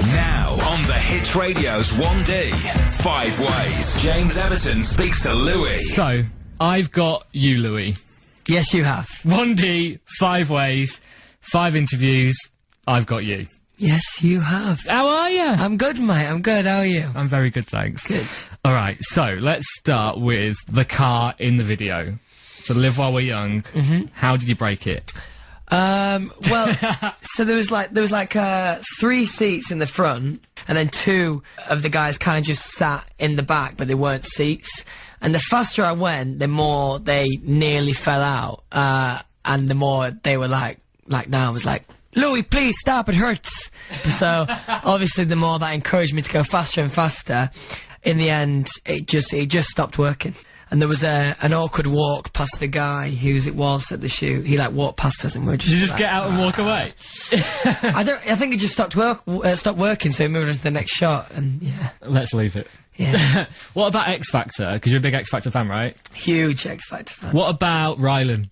Now on the Hits Radio's 1D, 5 Ways, James Everton speaks to Louis. So, I've got you, Louis. Yes, you have. 1D, 5 Ways, 5 interviews, I've got you. Yes, you have. How are you? I'm good, mate. I'm good. How are you? I'm very good, thanks. Good. Alright, so let's start with the car in the video. So, Live While We're Young, how did you break it? Well, so there was like 3 seats in the front, and then 2 of the guys kind of just sat in the back, but they weren't seats. And the faster I went, the more they nearly fell out, and the more they were like now I was like, Louis, please stop, it hurts. So obviously, the more that encouraged me to go faster and faster. In the end, it just stopped working. And there was an awkward walk past the guy whose it was at the shoot. He walked past us and we were just. Did you just get out and walk away? I think it just stopped working, so we moved on to the next shot, and yeah. Let's leave it. Yeah. What about X Factor? Because you're a big X Factor fan, right? Huge X Factor fan. What about Rylan?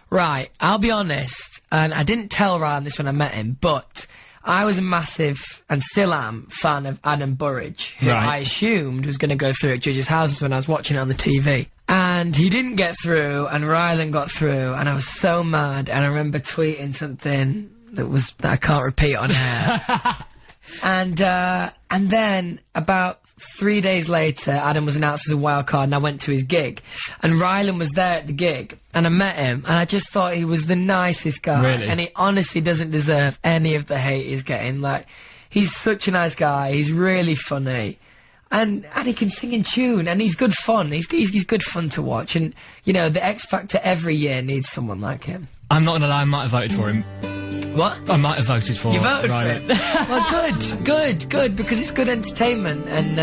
Right, I'll be honest, and I didn't tell Ryan this when I met him, but I was a massive, and still am, fan of Adam Burridge, who Right. I assumed was going to go through at Judges' Houses when I was watching it on the TV. And he didn't get through, and Rylan got through, and I was so mad, and I remember tweeting something that I can't repeat on air. And then about 3 days later, Adam was announced as a wild card, and I went to his gig. And Rylan was there at the gig, and I met him, and I just thought he was the nicest guy. Really? And he honestly doesn't deserve any of the hate he's getting. He's such a nice guy, he's really funny. And he can sing in tune, and he's good fun. He's good fun to watch. And, you know, the X Factor every year needs someone like him. I'm not gonna lie, I might have voted for him. What? I might have voted for You voted Rylan. for him? Well, good, because it's good entertainment, and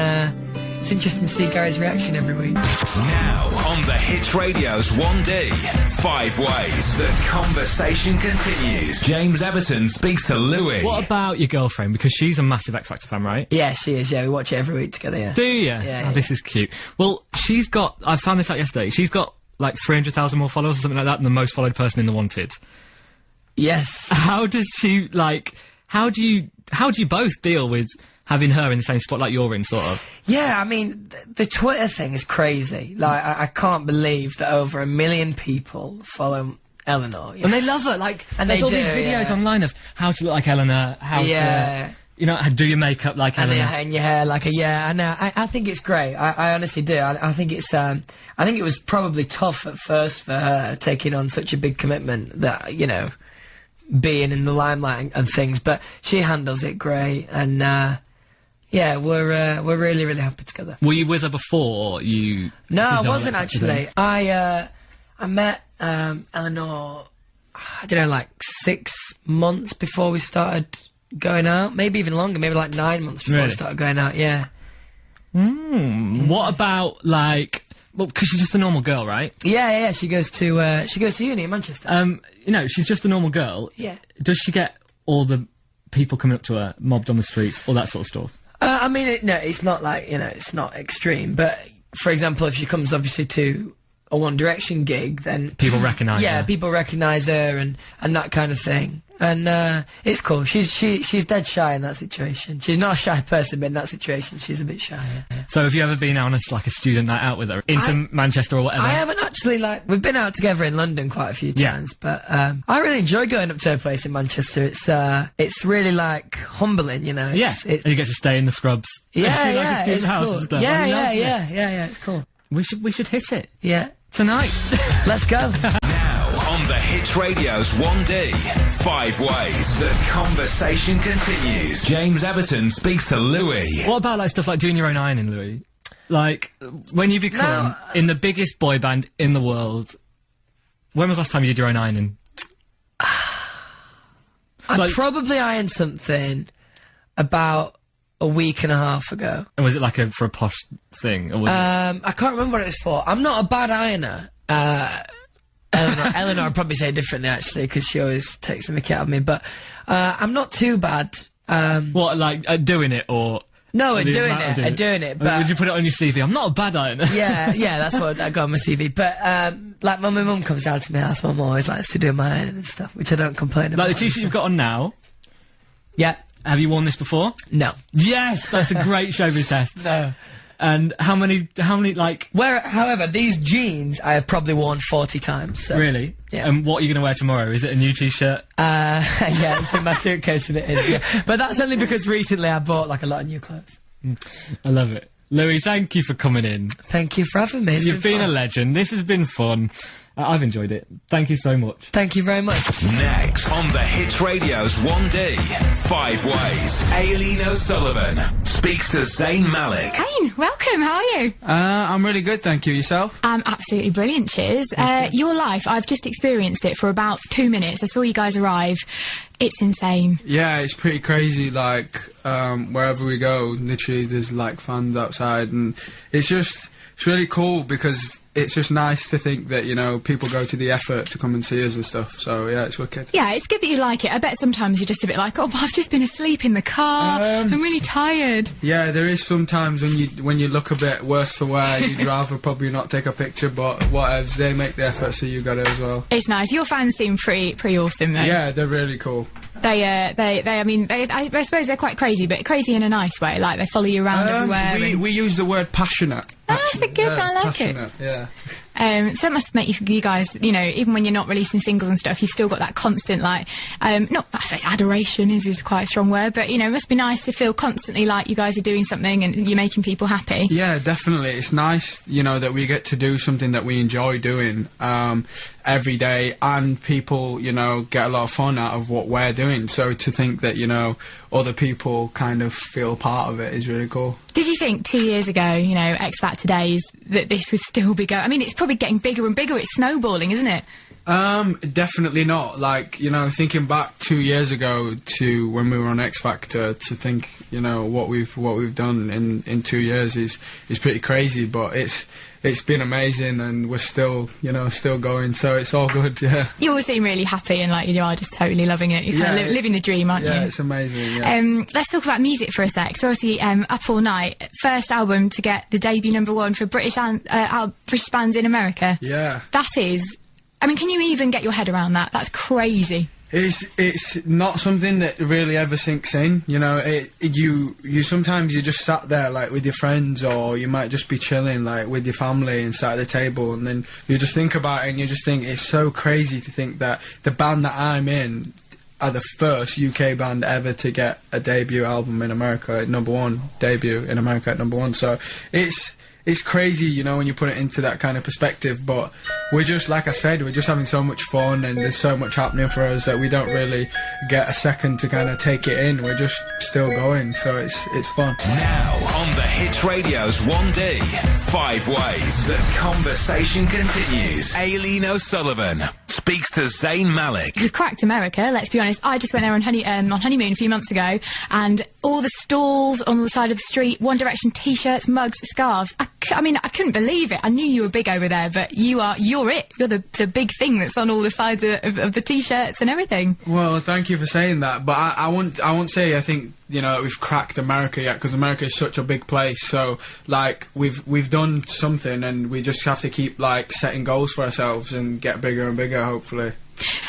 it's interesting to see Gary's reaction every week. Now on the Hits Radio's 1D, 5 Ways, the conversation continues. James Everton speaks to Louis. What about your girlfriend? Because she's a massive X Factor fan, right? Yeah, she is, yeah, we watch it every week together, yeah. Do you? Yeah. Oh, this is cute. Well, I found this out yesterday, she's got like 300,000 more followers or something like that than the most followed person in The Wanted. Yes. How does she, how do you both deal with having her in the same spotlight you're in, sort of? Yeah, I mean, the Twitter thing is crazy. I can't believe that over 1 million people follow Eleanor. And they love her, and there's all these videos online of how to look like Eleanor, how to, you know, do your makeup like Eleanor. And your hair like I know. I think it's great. I honestly do. I think it's, I think it was probably tough at first for her, taking on such a big commitment that, you know, being in the limelight and things, but she handles it great, and yeah, we're really, really happy together. Were you with her before you? No, I wasn't actually. I met Eleanor, I don't know, 6 months before we started going out, maybe even longer, maybe 9 months before we started going out. Yeah. What about well, because she's just a normal girl, right? Yeah. She goes to uni in Manchester. You know, she's just a normal girl. Yeah. Does she get all the people coming up to her, mobbed on the streets, all that sort of stuff? I mean, no, it's not it's not extreme. But for example, if she comes obviously to a One Direction gig, then people recognise her. Yeah, people recognise her and that kind of thing. And it's cool. She's dead shy in that situation. She's not a shy person, but in that situation, she's a bit shy. Yeah. So have you ever been out on a student night out with her into Manchester or whatever? I haven't actually. We've been out together in London quite a few times, but I really enjoy going up to her place in Manchester. It's really humbling, you know. And you get to stay in the scrubs. Yeah, it's cool. and stuff. Yeah, it's cool. We should hit it. Yeah, tonight. Let's go. On the Hits Radio's 1D, 5 Ways, the conversation continues. James Everton speaks to Louis. What about stuff like doing your own ironing, Louis? When you become in the biggest boy band in the world, when was the last time you did your own ironing? I probably ironed something about a week and a half ago. And was it for a posh thing? Or was I can't remember what it was for. I'm not a bad ironer. Eleanor would probably say differently, actually, because she always takes the mickey out of me, but I'm not too bad. What, doing it, or... No, doing it, but... Would you put it on your CV? I'm not a bad ironer. yeah, that's what I got on my CV, but, when my mum comes down to my house, mum always likes to do my ironing and stuff, which I don't complain about. The t-shirt you've got on now... Yeah. Have you worn this before? No. Yes, that's a great showbiz test. No. And how many, like... However, these jeans I have probably worn 40 times. So. Really? Yeah. And what are you going to wear tomorrow? Is it a new t-shirt? Yeah, it's in my suitcase and it is, yeah. But that's only because recently I bought, like, a lot of new clothes. I love it. Louis, thank you for coming in. Thank you for having me. You've been a legend. This has been fun. I've enjoyed it. Thank you so much. Thank you very much. Next on the Hits Radio's 1D, 5 Ways, Aileen O'Sullivan speaks to Zayn Malik. Jane, welcome. How are you? I'm really good, thank you. Yourself? I'm absolutely brilliant, cheers. Your life, I've just experienced it for about 2 minutes. I saw you guys arrive. It's insane. Yeah, it's pretty crazy, like, wherever we go, literally there's, like, fans outside, and it's really cool because it's just nice to think that, you know, people go to the effort to come and see us and stuff, so yeah, it's wicked. Yeah, it's good that you like it. I bet sometimes you're just a bit like, oh, but I've just been asleep in the car, I'm really tired. Yeah, there is sometimes when you look a bit worse for wear, you'd rather probably not take a picture, but whatevs, they make the effort, so you got it as well. It's nice. Your fans seem pretty awesome, though. Yeah, they're really cool. I suppose they're quite crazy, but crazy in a nice way. Like, they follow you around everywhere. We use the word passionate. Oh, that's a good one. I like it. Yeah. So it must make you guys, you know, even when you're not releasing singles and stuff, you've still got that constant, like, not, I suppose adoration is quite a strong word, but, you know, it must be nice to feel constantly like you guys are doing something and you're making people happy. Yeah, definitely. It's nice, you know, that we get to do something that we enjoy doing every day, and people, you know, get a lot of fun out of what we're doing. So to think that, you know, other people kind of feel part of it is really cool. Did you think 2 years ago, you know, X Factor days, that this would still be going? I mean, it's probably getting bigger and bigger. It's snowballing, isn't it? Definitely not. Like, you know, thinking back 2 years ago to when we were on X Factor, to think, you know, what we've done in 2 years is pretty crazy. But it's been amazing, and we're still, you know, still going. So it's all good. Yeah. You all seem really happy, and like you are just totally loving it. You're kind of living the dream, aren't you? Yeah, it's amazing. Yeah. Let's talk about music for a sec. So obviously, Up All Night, first album to get the debut #1 for British bands in America. Yeah. That is. I mean, can you even get your head around that? That's crazy. It's not something that really ever sinks in, you know. You sometimes you just sat there like with your friends, or you might just be chilling like with your family and sat at the table, and then you just think about it and you just think it's so crazy to think that the band that I'm in are the first UK band ever to get a debut album in America at #1, debut in America at #1. So it's crazy, you know, when you put it into that kind of perspective, but we're just, like I said, we're just having so much fun, and there's so much happening for us that we don't really get a second to kind of take it in. We're just still going, so it's fun. Now, on the Hits Radio's 1D, 5 Ways, the conversation continues. Aileen O'Sullivan speaks to Zayn Malik. You've cracked America, let's be honest. I just went there on honeymoon a few months ago, and all the stalls on the side of the street, One Direction t-shirts, mugs, scarves. I mean, I couldn't believe it. I knew you were big over there, but you're it. You're the big thing that's on all the sides of the t-shirts and everything. Well, thank you for saying that, but I won't say I think, you know, we've cracked America yet, because America is such a big place. So like we've done something, and we just have to keep like setting goals for ourselves and get bigger and bigger, hopefully.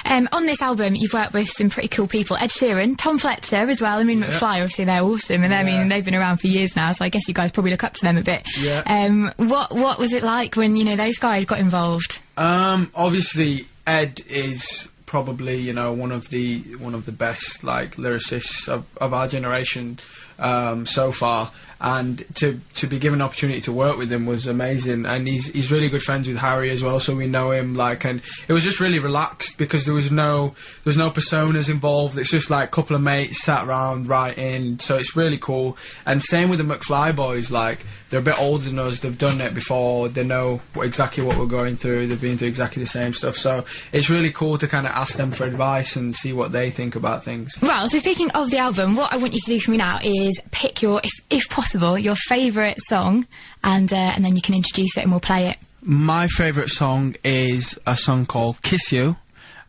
On this album, you've worked with some pretty cool people. Ed Sheeran, Tom Fletcher as well. I mean, McFly, obviously, they're awesome. And I mean, they've been around for years now, so I guess you guys probably look up to them a bit. Yeah. What was it like when, you know, those guys got involved? Obviously, Ed is probably, you know, one of the best, like, lyricists of our generation so far. And to be given an opportunity to work with him was amazing, and he's really good friends with Harry as well, so we know him, like, and it was just really relaxed because there was no personas involved. It's just like a couple of mates sat around writing, so it's really cool. And same with the McFly boys, like, they're a bit older than us, they've done it before, they know exactly what we're going through, they've been through exactly the same stuff, so it's really cool to kind of ask them for advice and see what they think about things. Well, so speaking of the album, what I want you to do for me now is pick your, if possible, your favourite song, and then you can introduce it and we'll play it. My favourite song is a song called Kiss You,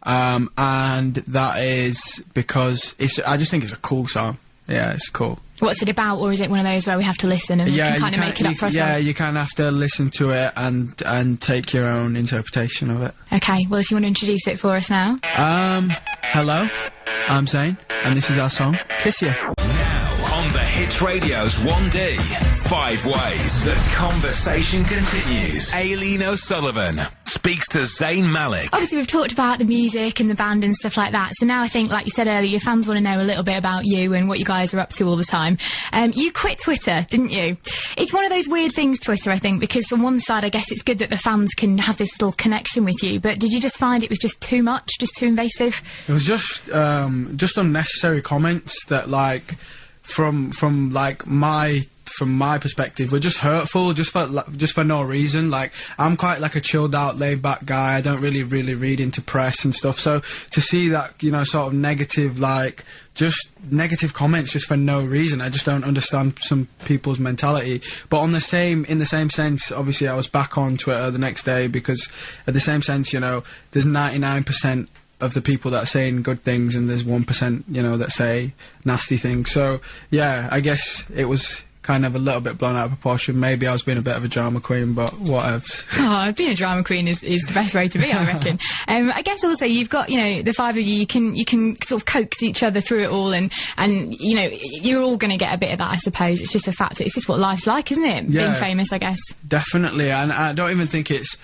and that is because I just think it's a cool song. Yeah, it's cool. What's it about, or is it one of those where we have to listen and we can kind of make it up for ourselves? Yeah, you kind of have to listen to it and take your own interpretation of it. Okay, well, if you want to introduce it for us now. Hello, I'm Zayn, and this is our song, Kiss You. Hits Radio's 1D, 5 ways. The conversation continues. Aileen O'Sullivan speaks to Zayn Malik. Obviously, we've talked about the music and the band and stuff like that. So now I think, like you said earlier, your fans want to know a little bit about you and what you guys are up to all the time. You quit Twitter, didn't you? It's one of those weird things, Twitter, I think, because from one side, I guess it's good that the fans can have this little connection with you. But did you just find it was just too much, just too invasive? It was just unnecessary comments that, like, from my perspective, were just hurtful, just for no reason. Like, I'm quite like a chilled out, laid back guy. I don't really read into press and stuff. So to see that, you know, sort of negative, like, just negative comments just for no reason, I just don't understand some people's mentality. But in the same sense, obviously, I was back on Twitter the next day, because at the same sense, you know, there's 99% of the people that are saying good things, and there's 1%, you know, that say nasty things. So yeah, I guess it was kind of a little bit blown out of proportion. Maybe I was being a bit of a drama queen, but whatevs. Oh, being a drama queen is the best way to be, I reckon. I guess also you've got, you know, the five of you can sort of coax each other through it all, and you know, you're all going to get a bit of that, I suppose. It's just a fact. It's just what life's like, isn't it? Yeah, being famous, I guess. Definitely, and I don't even think it's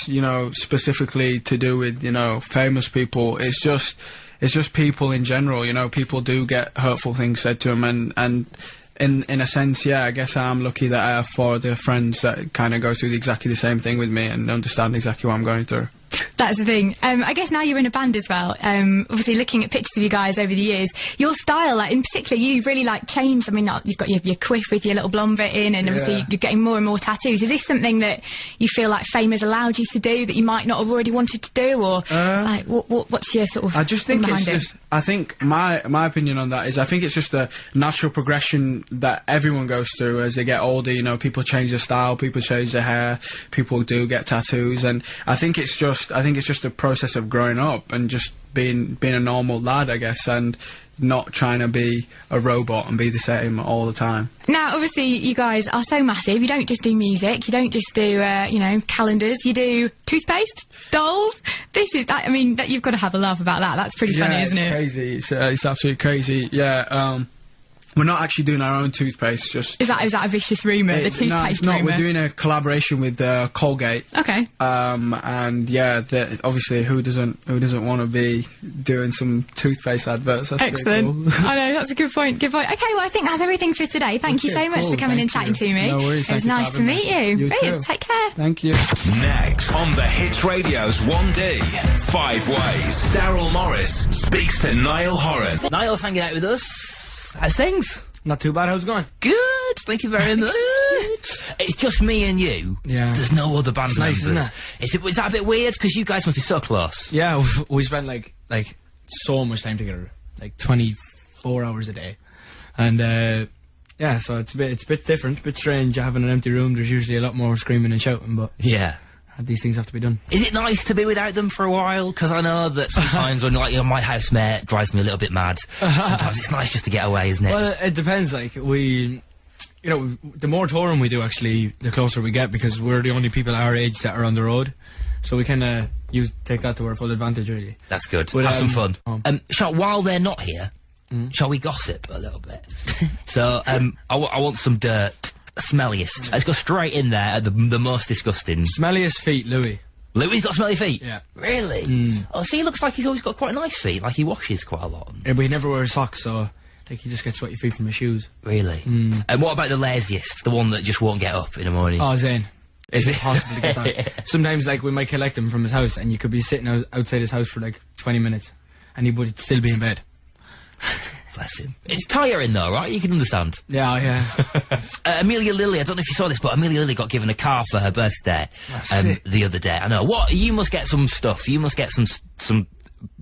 you know, specifically to do with, you know, famous people. It's just people in general. You know, people do get hurtful things said to them, and in a sense, yeah, I guess I'm lucky that I have 4 other friends that kind of go through exactly the same thing with me and understand exactly what I'm going through. That's the thing. I guess now you're in a band as well. Obviously, looking at pictures of you guys over the years, your style, like, in particular, you've really, like, changed. I mean, you've got your quiff with your little blonde bit in, and obviously you're getting more and more tattoos. Is this something that you feel like fame has allowed you to do that you might not have already wanted to do, or like, what's your sort of? I just think it's just. I think my opinion on that is, I think it's just a natural progression that everyone goes through as they get older. You know, people change their style, people change their hair, people do get tattoos, and I think it's just a process of growing up and just being a normal lad, I guess, and not trying to be a robot and be the same all the time. Now, obviously, you guys are so massive. You don't just do music. You don't just do, you know, calendars. You do toothpaste, dolls. I mean, you've got to have a laugh about that. That's pretty funny, isn't it? Crazy. It's absolutely crazy. Yeah. We're not actually doing our own toothpaste. Just is that a vicious rumour? The toothpaste no, it's not. rumour. We're doing a collaboration with Colgate. Okay. And yeah, obviously, who doesn't want to be doing some toothpaste adverts? That's excellent. Pretty cool. I know, that's a good point. Good point. Okay, well, I think that's everything for today. Thank you so much for coming and chatting to me. No worries. It was nice to meet you. You too. Take care. Thank you. Next on the Hits Radio's 1D, 5 ways. Daryl Morris speaks to Niall Horan. Niall's hanging out with us. How's things? Not too bad. How's it going? Good. Thank you very much. It's just me and you. Yeah. There's no other band members. Nice, isn't it? Is that a bit weird? Because you guys must be so close. Yeah, we spend like so much time together, like 24 hours a day, and yeah, so it's a bit different, a bit strange having an empty room. There's usually a lot more screaming and shouting, but yeah. These things have to be done. Is it nice to be without them for a while? Because I know that sometimes when, like, you know, my housemate drives me a little bit mad. Sometimes it's nice just to get away, isn't it? Well, it depends. Like, you know, the more touring we do, actually, the closer we get, because we're the only people our age that are on the road. So we kind of take that to our full advantage, really. That's good. But, have some fun. While they're not here, shall we gossip a little bit? So, I want some dirt. Smelliest. Let's go straight in there at the most disgusting. Smelliest feet, Louis. Louis's got smelly feet? Yeah. Really? Oh, see, he looks like he's always got quite nice feet, like he washes quite a lot. Yeah, but he never wears socks, so I think he just gets sweaty feet from his shoes. Really? And what about the laziest? The one that just won't get up in the morning? Oh, Zayn. Is it? Possible to get that. Sometimes, like, we might collect him from his house, and you could be sitting outside his house for, like, 20 minutes, and he would still be in bed. Bless him. It's tiring though, right? You can understand. Yeah. Amelia Lilly, I don't know if you saw this, but Amelia Lilly got given a car for her birthday the other day. I know. What? You must get some stuff. You must get some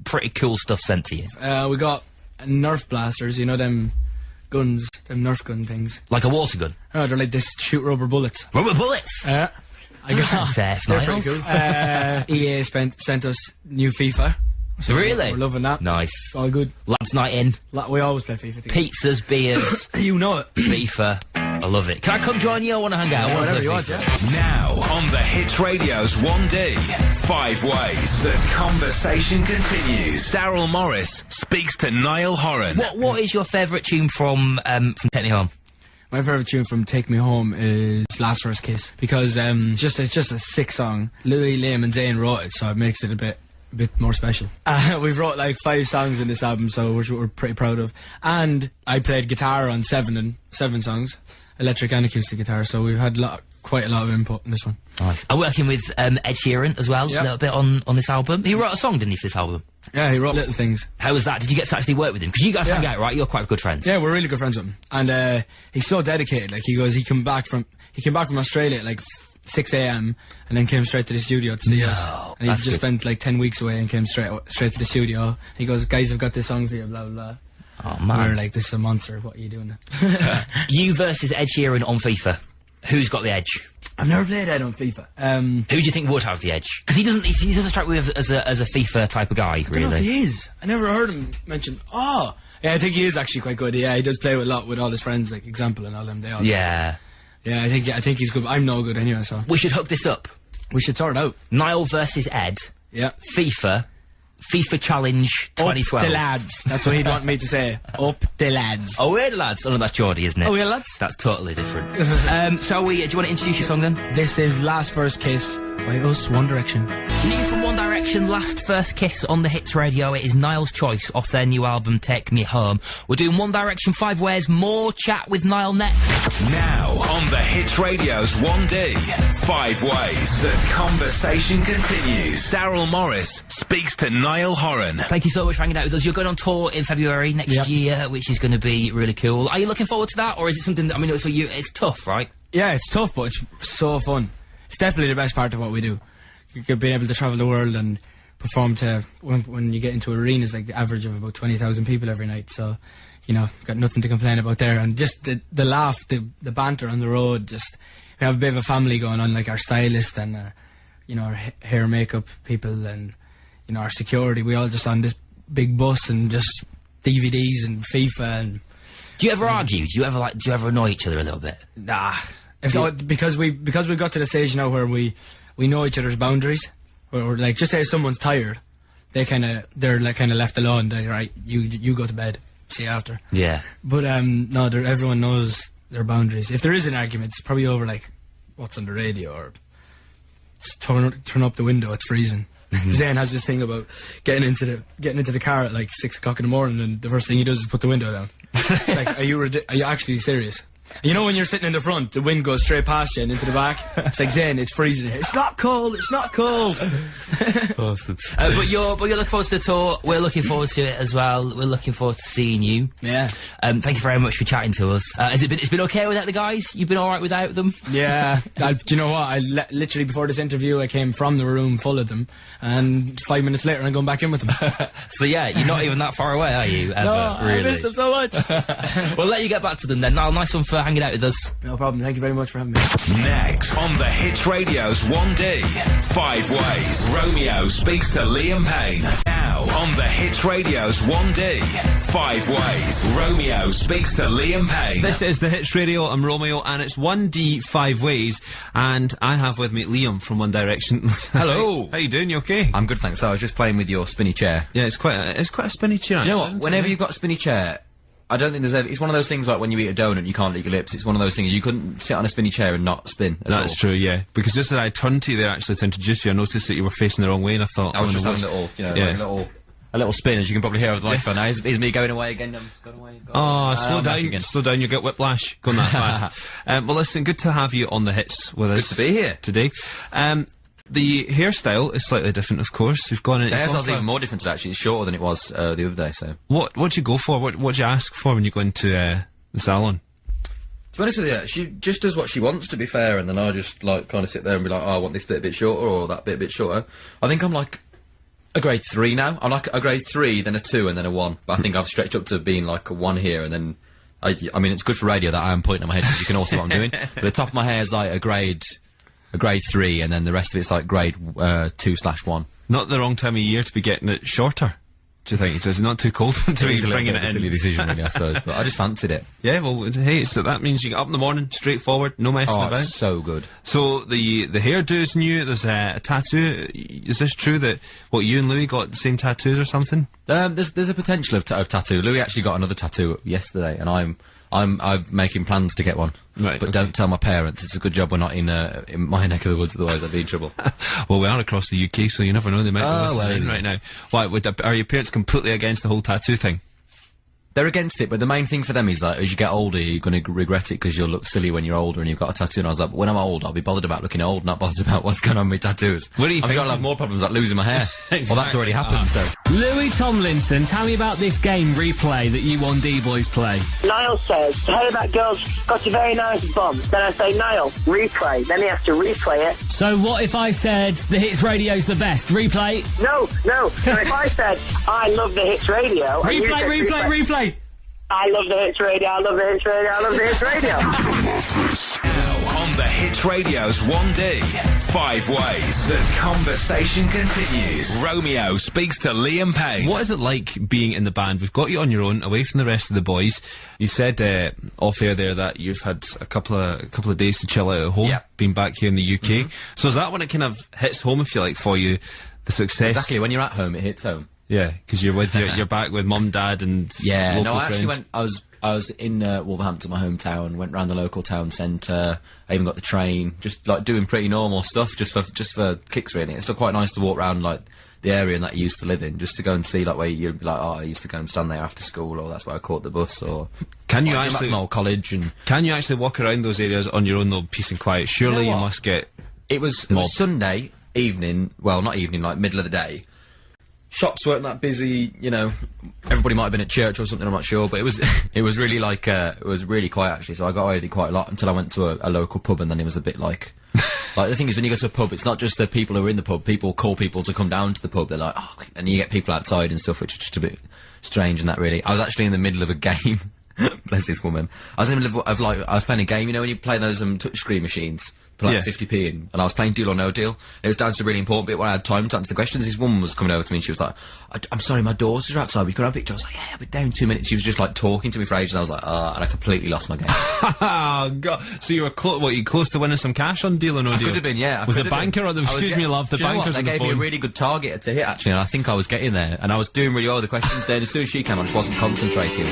pretty cool stuff sent to you. We got Nerf blasters, you know, them guns, them Nerf gun things. Like a water gun? Oh, they're like this shoot rubber bullets. Rubber bullets? Yeah. I guess that's safe, They're Niall. pretty cool. EA sent us new FIFA. So really? We're loving that. Nice. It's all good. Lads night in. We always play FIFA together. Pizzas, beers. You know it. FIFA. I love it. Can I come join you? I want to hang out. I want to whatever play you want, FIFA. Now, on the Hits Radio's 1D, 5 ways the conversation continues. Daryl Morris speaks to Niall Horan. What is your favourite tune from Take Me Home? My favourite tune from Take Me Home is Last First Kiss, because it's just a sick song. Louis, Liam and Zayn wrote it, so it makes it a bit more special. We've wrote like 5 songs in this album, so which we're pretty proud of. And I played guitar on 7 songs, electric and acoustic guitar, so we've had quite a lot of input in this one. Nice. I'm working with Ed Sheeran as well, a little bit on this album. He wrote a song, didn't he, for this album? Yeah, he wrote Little Things. How was that? Did you get to actually work with him? Because you guys hang out, right? You're quite good friends. Yeah, we're really good friends with him. And he's so dedicated. Like, he came back from Australia at like 6 a.m. and then came straight to the studio to see us. And he just spent like 10 weeks away and came straight to the studio. He goes, guys, I've got this song for you, blah, blah, blah. Oh, man. We're like, this is a monster. What are you doing? You versus Ed Sheeran on FIFA. Who's got the edge? I've never played Ed on FIFA. Who do you think would have the edge? Because he doesn't strike me as a FIFA type of guy, really. I don't know if he is. I never heard him mention. Oh, yeah, I think he is actually quite good. Yeah, he does play a lot with all his friends, like Example and all them. They all. Yeah. Yeah, I think he's good. I'm no good anyway, so We should hook this up. we should sort it out. Niall versus Ed. Yeah. FIFA Challenge 2012. Up the lads. That's what he'd want me to say. Up the lads. Oh, we're the lads. Oh, no, that's Geordie, isn't it? Oh, we're lads. That's totally different. Shall we? Do you want to introduce your song then? This is Last First Kiss by us, One Direction. New from One Direction, Last First Kiss on the Hits Radio. It is Niall's choice off their new album, Take Me Home. We're doing One Direction 5 Ways. More chat with Niall next. Now, on the Hits Radio's 1D, 5 ways the conversation continues. Daryl Morris speaks to Niall Horan. Thank you so much for hanging out with us. You're going on tour in February next year, which is going to be really cool. Are you looking forward to that, or is it something that, I mean, it's tough, right? Yeah, it's tough, but it's so fun. It's definitely the best part of what we do. Being able to travel the world and perform to, when you get into arenas, like the average of about 20,000 people every night, so, you know, got nothing to complain about there. And just the laugh, the banter on the road, just, we have a bit of a family going on, like our stylist and, you know, our hair makeup people and, you know, our security. We all just on this big bus and just DVDs and FIFA and... Do you ever argue? Do you ever annoy each other a little bit? Nah. Because we've got to the stage now where we know each other's boundaries. Or like, just say if someone's tired, they're like kind of left alone. They're right. You go to bed. See you after. Yeah. But no, everyone knows their boundaries. If there is an argument, it's probably over like what's on the radio or turn up the window. It's freezing. Zayn has this thing about getting into the car at like 6 o'clock in the morning, and the first thing he does is put the window down. Like, are you actually serious? You know when you're sitting in the front, the wind goes straight past you and into the back? It's like, Zayn, it's freezing here. It's not cold, it's not cold. Awesome. But you're looking forward to the tour. We're looking forward to it as well. We're looking forward to seeing you. Yeah. Thank you very much for chatting to us. It's been okay without the guys? You've been alright without them? Yeah. Do you know what? Literally before this interview, I came from the room full of them, and 5 minutes later I'm going back in with them. So yeah, you're not even that far away, are you? Ever, no, really? I missed them so much. We'll let you get back to them then. Niall, nice one for hanging out with us. No problem. Thank you very much for having me. Next, on the Hits Radio's 1D, 5 ways Romeo speaks to Liam Payne. Now, on the Hits Radio's 1D, 5 ways Romeo speaks to Liam Payne. This is the Hits Radio. I'm Romeo, and it's 1D 5 ways, and I have with me Liam from One Direction. Hello. How you doing? You okay? I'm good, thanks. So I was just playing with your spinny chair. Yeah, it's quite a spinny chair. Do you know what? actually, Whenever isn't it? you've got a spinny chair, I don't think it's one of those things like when you eat a donut, you can't lick your lips. It's one of those things you couldn't sit on a spinny chair and not spin. That's true, yeah. Because just as I turned to you there actually to introduce you, I noticed that you were facing the wrong way, and I thought... I was just no, having a little, you know, yeah. like a little spin, as you can probably hear over the microphone now. Is me going away again? Gone away. Oh, slow down, you get whiplash going that fast. Well, listen, good to have you on the Hits with us. Good to be here. Today. The hairstyle is slightly different, of course. You've gone in... The hairstyle's even more different today, actually. It's shorter than it was the other day, so... What'd you go for? What'd you ask for when you go into the salon? To be honest with you, she just does what she wants, to be fair, and then I just, like, kind of sit there and be like, oh, I want this bit a bit shorter, or that bit a bit shorter. I think I'm, like, a grade 3 now. I'm, like, a grade 3, then a 2, and then a 1. But I think I've stretched up to being, like, a 1 here, and then... I mean, it's good for radio that I am pointing at my head, so you can all see what I'm doing. But the top of my hair is, like, a grade 3, and then the rest of it's, like, grade 2/1. Not the wrong time of year to be getting it shorter. Do you think? So it's not too cold to be It's a little bringing bit it of a in. silly decision, really, I suppose. But I just fancied it. Yeah, well, hey, so that means you get up in the morning, straightforward, no messing Oh, about. it's so good. So the hairdo's new. There's a tattoo. Is this true that you and Louis got the same tattoos or something? There's a potential of tattoo. Louis actually got another tattoo yesterday, and I'm making plans to get one. Right, But okay. don't tell my parents. It's a good job we're not in my neck of the woods, otherwise I'd be in trouble. Well, we are across the UK, so you never know. They might be Oh, listening well, right now. Why? Are your parents completely against the whole tattoo thing? They're against it, but the main thing for them is like, as you get older, you're going to regret it because you'll look silly when you're older and you've got a tattoo. And I was like, but when I'm old, I'll be bothered about looking old, not bothered about what's going on with tattoos. What do you I think I'll have more problems like losing my hair. Well, that's already happened, so. Louis Tomlinson, tell me about this game Replay that you on D-Boys play. Niall says, hey, that girl's got a very nice bum. Then I say, Niall, replay. Then he has to replay it. So what if I said the Hits Radio's the best? Replay? No. So if I said, I love the Hits Radio. and you said Replay! I love the Hits Radio, I love the Hits Radio, I love the Hits Radio. Now on the Hits Radio's 1D, 5 ways. The conversation continues. Romeo speaks to Liam Payne. What is it like being in the band? We've got you on your own, away from the rest of the boys. You said off air there that you've had a couple of days to chill out at home, Yeah. being back here in the UK. So is that when it kind of hits home, if you like, for you, the success? Exactly, when you're at home, it hits home. Yeah, because you're back with mum, dad, and Yeah, local no, I actually friends. I was in Wolverhampton, my hometown. Went round the local town centre. I even got the train. Just like doing pretty normal stuff, just for kicks. Really, it's still quite nice to walk around like the area that you used to live in, just to go and see like where you'd be like, oh, I used to go and stand there after school, or that's where I caught the bus, or Can you like, back actually to my old college and. Can you actually walk around those areas on your own though, peace and quiet? Surely You know you what? must get. It was Mob. Sunday evening. Well, not evening, like middle of the day. Shops weren't that busy, you know. Everybody might have been at church or something. I'm not sure, but it was it was really like it was really quiet actually. So I got away with it quite a lot until I went to a local pub, and then it was a bit like. Like the thing is, when you go to a pub, it's not just the people who are in the pub. People call people to come down to the pub. They're like, oh, and you get people outside and stuff, which is just a bit strange. And that really, I was actually in the middle of a game. Bless this woman. I was in the middle of like I was playing a game. You know when you play those touchscreen machines, put like Yeah. 50p in, and I was playing Deal or No Deal. It was down to the really important bit where I had time to answer the questions. This woman was coming over to me and she was like, I'm sorry, my daughters are outside, we can have a picture. I was like, yeah, I'll be down in 2 minutes. She was just like talking to me for ages, and I was like, and I completely lost my game. Oh God! So you were you close to winning some cash on Deal or No Deal? Could have been, yeah. I Was could the have been. banker or the I was excuse getting- me, love? The Do you know what? bankers They on the gave me a phone. really good target to hit actually, and I think I was getting there, and I was doing really well with the questions there. And as soon as she came on, I just wasn't concentrating.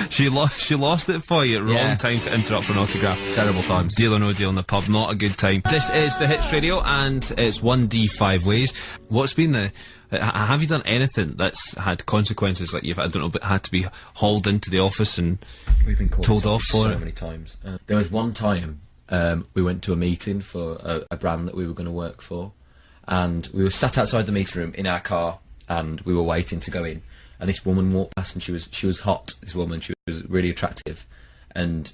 She lost it for you. Wrong Yeah. time to interrupt for an autograph. Terrible times. Deal or No Deal in the pub, not a good time. This is the Hits Radio, and it's 1D 5 ways. What's been the? Have you done anything that's had consequences? Like you've, I don't know, but had to be hauled into the office and We've been called told something off for so it. many times. There was one time we went to a meeting for a brand that we were going to work for, and we were sat outside the meeting room in our car, and we were waiting to go in. And this woman walked past, and she was hot. This woman, she was really attractive, and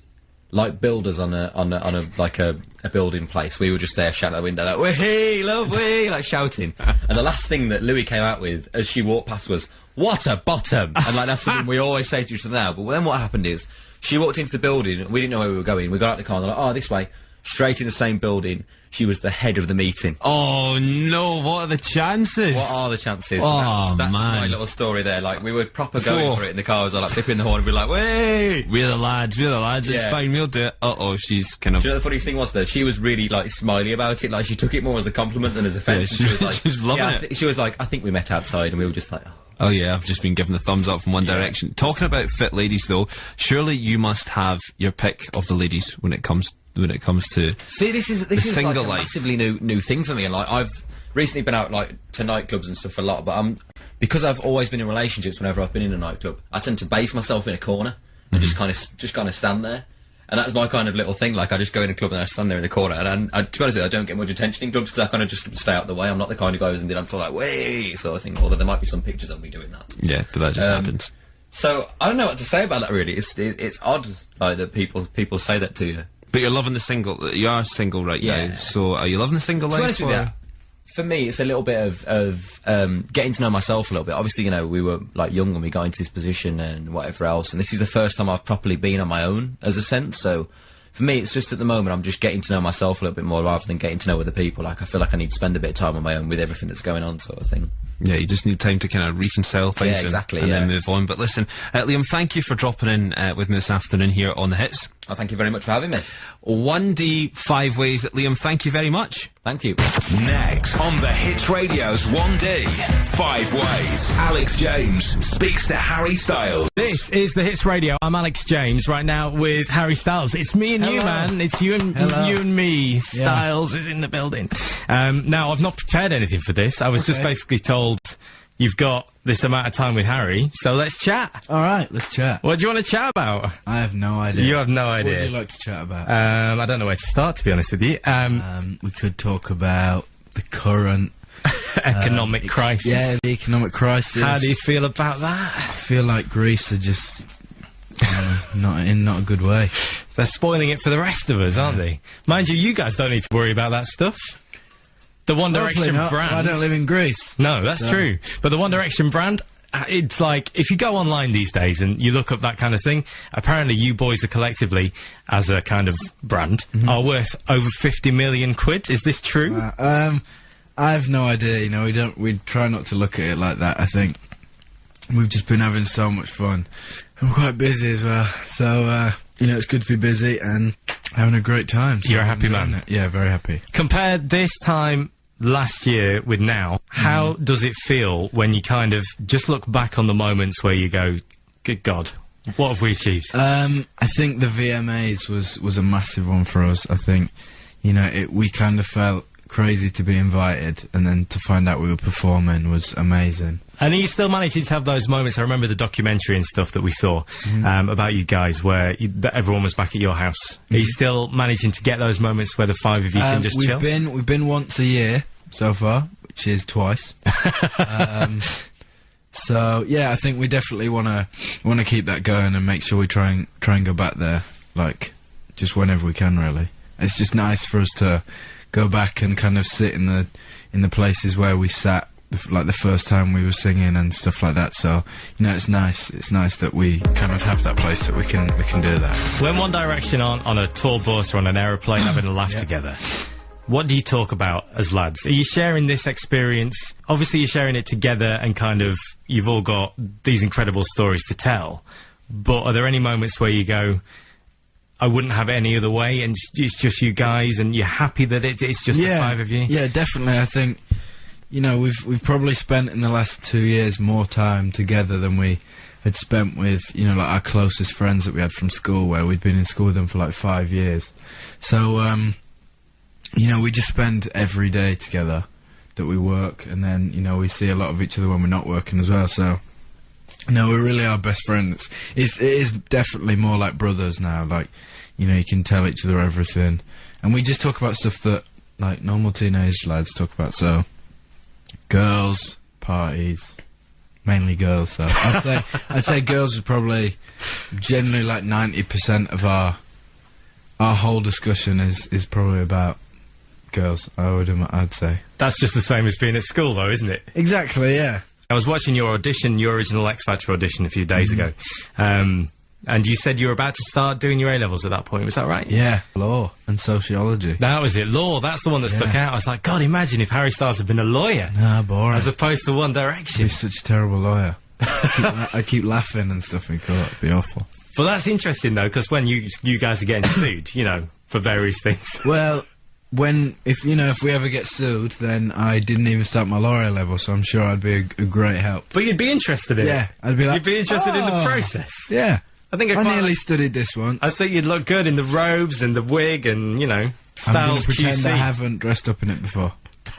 like builders on a like a building place, we were just there shouting out the window like, "Wee, love, wee," like shouting. And the last thing that Louis came out with as she walked past was, "What a bottom!" And like that's something we always say to each other now. But then what happened is she walked into the building. We didn't know where we were going. We got out the car and they're like, "Oh, this way." Straight in the same building. She was the head of the meeting. Oh no! What are the chances? What are the chances? Oh, that's man. my little story there. Like we were proper going Oh. for it in the car. I was like flipping the horn and be like, "Way!" We're the lads. It's Yeah. fine. We'll do it. She's kind of. Do you know the funniest thing was though? She was really like smiley about it. Like she took it more as a compliment than as a offence. Yeah, And she was like, she was loving yeah, it. She was like, "I think we met outside," and we were just like, Oh yeah, I've just been given the thumbs up from One Direction. Talking about fit ladies though, surely you must have your pick of the ladies when it comes to. See, this is like single a life. massively new thing for me, and like I've recently been out like to nightclubs and stuff a lot, but because I've always been in relationships. Whenever I've been in a nightclub, I tend to base myself in a corner and just kind of stand there, and that's my kind of little thing. Like I just go in a club and I stand there in the corner, and I, to be honest, with you, I don't get much attention in clubs because I kind of just stay out the way. I'm not the kind of guy who's in the dance like way sort of thing. Although there might be some pictures of me doing that. Yeah, but that just happens. So I don't know what to say about that. Really, it's odd like that people say that to you. But you're loving the single. You are single right Yeah. now. So are you loving the single To be life? honest with you, for me, it's a little bit of getting to know myself a little bit. Obviously, you know, we were like young when we got into this position and whatever else, and this is the first time I've properly been on my own, as a sense. So for me, it's just at the moment I'm just getting to know myself a little bit more rather than getting to know other people. Like I feel like I need to spend a bit of time on my own with everything that's going on, sort of thing. Yeah, you just need time to kind of reconcile things Yeah, exactly, and then yeah. move on. But listen, Liam, thank you for dropping in with me this afternoon here on The Hits. Oh, thank you very much for having me. 1D 5 ways. Liam, thank you very much. Thank you. Next on the Hits Radio's 1D 5 ways, Alex James speaks to Harry Styles. This is the Hits Radio. I'm Alex James right now with Harry Styles. It's me and you, man. It's you and me. Styles is in the building. Now, I've not prepared anything for this. I was just basically told you've got this amount of time with Harry, so let's chat. All right, let's chat. What do you want to chat about? I have no idea. You have no What idea. would you like to chat about? I don't know where to start, to be honest with you. We could talk about the current economic crisis. Yeah, the economic crisis. How do you feel about that? I feel like Greece are just not a good way. They're spoiling it for the rest of us, aren't they? Mind you, you guys don't need to worry about that stuff. The One Direction brand. I don't live in Greece. No, that's true. But the One Direction brand, it's like, if you go online these days and you look up that kind of thing, apparently you boys are collectively, as a kind of brand, are worth over 50 million quid. Is this true? I have no idea. You know, we try not to look at it like that. I think we've just been having so much fun. I'm quite busy as well, so you know, it's good to be busy and having a great time. So You're a happy man. Yeah, very happy. Compare this time last year with now, how does it feel when you kind of just look back on the moments where you go, good God, what have we achieved? I think the VMAs was a massive one for us. I think, you know, we kind of felt crazy to be invited, and then to find out we were performing was amazing. And are you still managing to have those moments? I remember the documentary and stuff that we saw about you guys, where everyone was back at your house. Are you still managing to get those moments where the 5 of you can just chill? We've been once a year so far, which is twice. So yeah, I think we definitely want to keep that going and make sure we try and go back there, like, just whenever we can. Really, it's just nice for us to go back and kind of sit in the places where we sat, like the first time we were singing and stuff like that. So, you know, it's nice that we kind of have that place that we can do that. When One Direction aren't on a tour bus or on an aeroplane having a laugh together, what do you talk about as lads? Are you sharing this experience? Obviously you're sharing it together and kind of, you've all got these incredible stories to tell, but are there any moments where you go, I wouldn't have it any other way, and it's just you guys, and you're happy that it's just the 5 of you? Yeah, definitely. I think, you know, we've probably spent in the last 2 years more time together than we had spent with, you know, like our closest friends that we had from school, where we'd been in school with them for like 5 years. So, you know, we just spend every day together that we work, and then, you know, we see a lot of each other when we're not working as well. So, no, we really are best friends. It is definitely more like brothers now. Like, you know, you can tell each other everything, and we just talk about stuff that, like, normal teenage lads talk about. So, girls, parties, mainly girls. Though I'd say girls are probably generally like 90% of our whole discussion is probably about girls. I'd say That's just the same as being at school, though, isn't it? exactly. Yeah. I was watching your audition, your original X Factor audition a few days ago, and you said you were about to start doing your A-levels at that point, was that right? Yeah, law and sociology. That was it, law, that's the one that stuck out. I was like, God, imagine if Harry Styles had been a lawyer, Ah, boring. as opposed to One Direction. I'd be such a terrible lawyer. I'd keep laughing and stuff in court. It'd be awful. But that's interesting, though, because when you guys are getting sued, you know, for various things. Well, if we ever get sued, then I didn't even start my law level, so I'm sure I'd be a great help. But you'd be interested in it. Yeah, I'd be like, You'd be interested in the "Oh." process. Yeah. I think I nearly studied this once. I think you'd look good in the robes and the wig and, you know, I'm Styles going to pretend QC. I haven't dressed up in it before.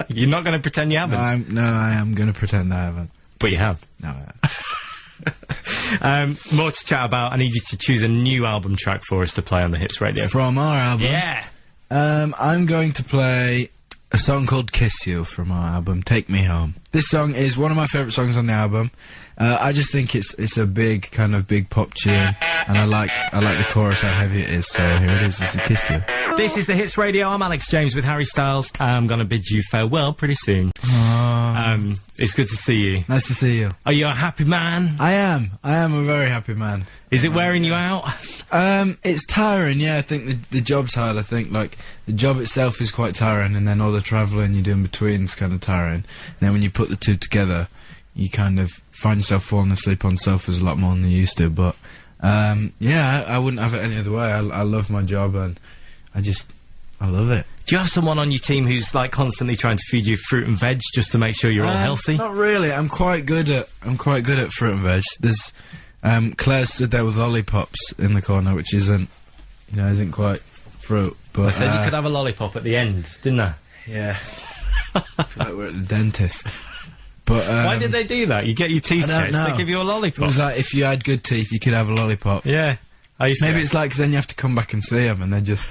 You're not going to pretend you haven't? No, I am going to pretend I haven't. But you have. No, I haven't. More to chat about. I need you to choose a new album track for us to play on the Hits Radio. From our album. Yeah. I'm going to play a song called Kiss You from our album, Take Me Home. This song is one of my favourite songs on the album. I just think it's a big pop tune, and I like the chorus, how heavy it is, so here it is, this is Kiss You. This is the Hits Radio. I'm Alex James with Harry Styles. I'm going to bid you farewell pretty soon. It's good to see you. Nice to see you. Are you a happy man? I am a very happy man. Is it wearing you out? It's tiring, yeah. I think the job's hard. I think, like, the job itself is quite tiring, and then all the travelling you do in between is kind of tiring. And then when you put the two together, you kind of find yourself falling asleep on sofas a lot more than you used to. But yeah, I wouldn't have it any other way. I love my job, and I love it. Do you have someone on your team who's like constantly trying to feed you fruit and veg just to make sure you're all healthy? Not really. I'm quite good at fruit and veg. There's Claire stood there with lollipops in the corner, which isn't quite fruit. But I said you could have a lollipop at the end, didn't I? Yeah. I feel like we're at the dentist. But why did they do that? You get your teeth checked, they give you a lollipop. It was like if you had good teeth, you could have a lollipop. Yeah. Maybe it's like 'cause then you have to come back and see them, and it's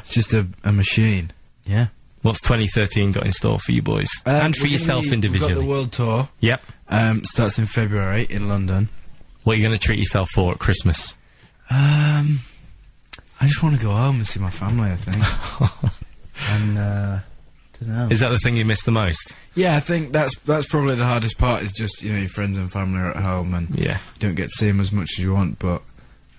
just a machine. Yeah. What's 2013 got in store for you boys? And for yourself individually? We've got the world tour. Yep. Starts in February in London. What are you going to treat yourself for at Christmas? I just want to go home and see my family, I think. And, don't know. Is that the thing you miss the most? Yeah, I think that's probably the hardest part, is just, your friends and family are at home, and you don't get to see them as much as you want, but,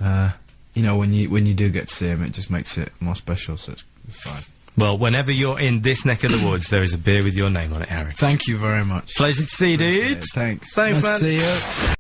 when you do get to see them, it just makes it more special, so it's fine. Well, whenever you're in this neck of the woods, there is a beer with your name on it, Harry. Thank you very much. Pleasure to see you, dude. Thanks. Thanks, nice man. To see you.